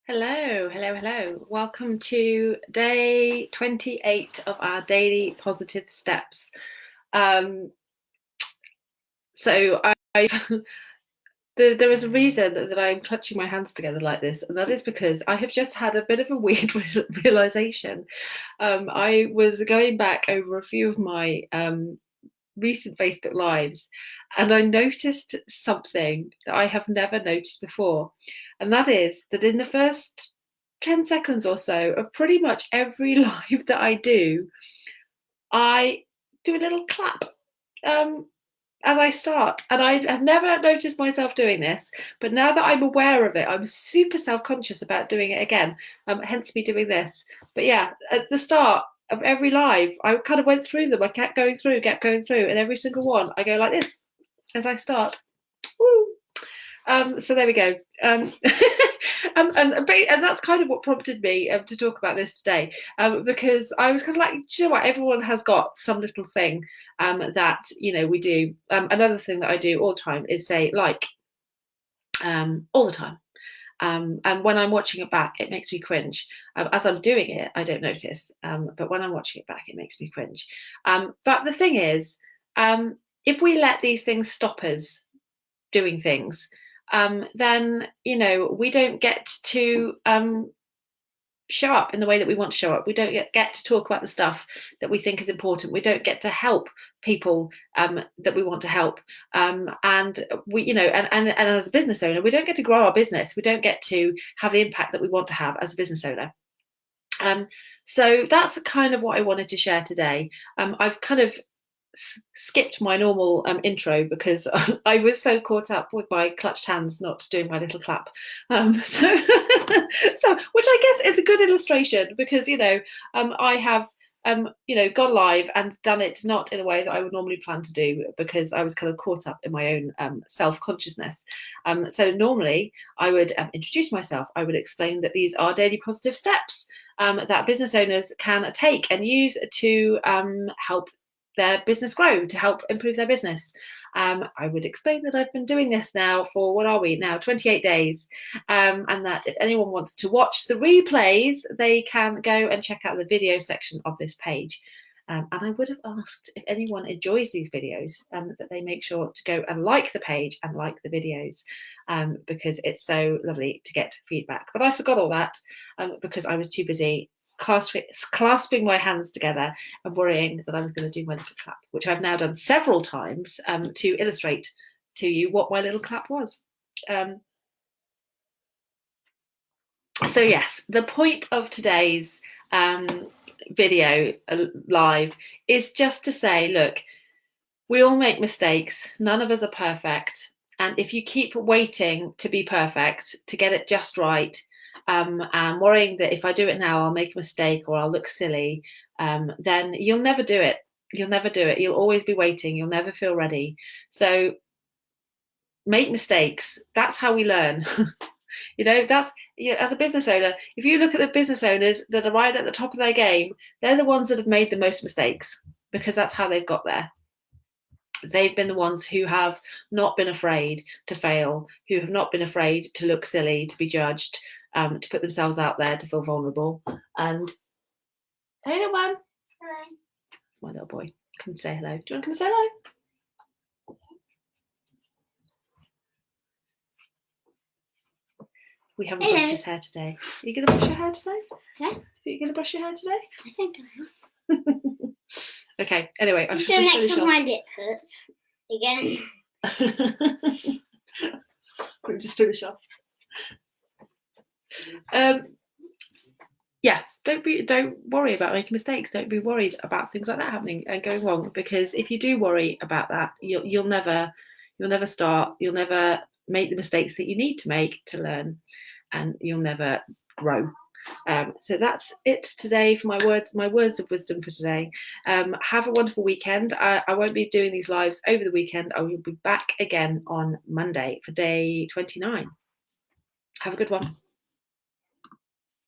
Hello, hello, hello. Welcome to day 28 of our daily positive steps. Um, so I there is a reason that I'm clutching my hands together like this, and that is because I have just had a bit of a weird realization. I was going back over a few of my recent Facebook Lives, and I noticed something that I have never noticed before, and that is that in the first 10 seconds or so of pretty much every live that I do a little clap um, as I start. And I have never noticed myself doing this, but now that I'm aware of it, I'm super self conscious about doing it again, hence me doing this. But yeah, at the start of every live, I kind of went through them. I kept going through, and every single one, I go like this as I start. Woo! So there we go. And that's kind of what prompted me to talk about this today, because I was kind of like, do you know what? Everyone has got some little thing that we do. Another thing that I do all the time is say all the time. And when I'm watching it back, it makes me cringe. As I'm doing it, I don't notice. But when I'm watching it back, it makes me cringe. But the thing is, if we let these things stop us doing things, then we don't get to show up in the way that we want to show up. We don't get to talk about the stuff that we think is important. We don't get to help people that we want to help. And we, and as a business owner, we don't get to grow our business. We don't get to have the impact that we want to have as a business owner. So that's kind of what I wanted to share today. I've kind of skipped my normal intro because I was so caught up with my clutched hands not doing my little clap. So which I guess is a good illustration because I have gone live and done it not in a way that I would normally plan to do because I was kind of caught up in my own self-consciousness. So normally I would introduce myself. I would explain that these are daily positive steps that business owners can take and use to help their business grow, to help improve their business. I would explain that I've been doing this now for, what are we now, 28 days, and that if anyone wants to watch the replays, they can go and check out the video section of this page. And I would have asked if anyone enjoys these videos that they make sure to go and like the page and like the videos, because it's so lovely to get feedback. But I forgot all that because I was too busy clasping my hands together and worrying that I was going to do my little clap, which I've now done several times to illustrate to you what my little clap was. So yes, the point of today's video live is just to say, look, we all make mistakes. None of us are perfect. And if you keep waiting to be perfect, to get it just right, and worrying that if I do it now, I'll make a mistake or I'll look silly, then you'll never do it. You'll never do it. You'll always be waiting. You'll never feel ready. So make mistakes. That's how we learn. That's as a business owner, if you look at the business owners that are right at the top of their game, they're the ones that have made the most mistakes because that's how they've got there. They've been the ones who have not been afraid to fail, who have not been afraid to look silly, to be judged, to put themselves out there, to feel vulnerable. And hey, little one. Hello. It's my little boy. Come and say hello. Do you want to come and say hello? We haven't brushed his hair today. Are you going to brush your hair today? Yeah. Are you going to brush your hair today? I think I am. Okay, anyway. I'm just next to my lip hurts again. We'll just finish off. Yeah, don't worry about making mistakes. Don't be worried about things like that happening and going wrong, because if you do worry about that, you'll never start. You'll never make the mistakes that you need to make to learn, and you'll never grow. So that's it today for my words of wisdom for today. Have a wonderful weekend. I won't be doing these lives over the weekend. I will be back again on Monday for day 29. Have a good one.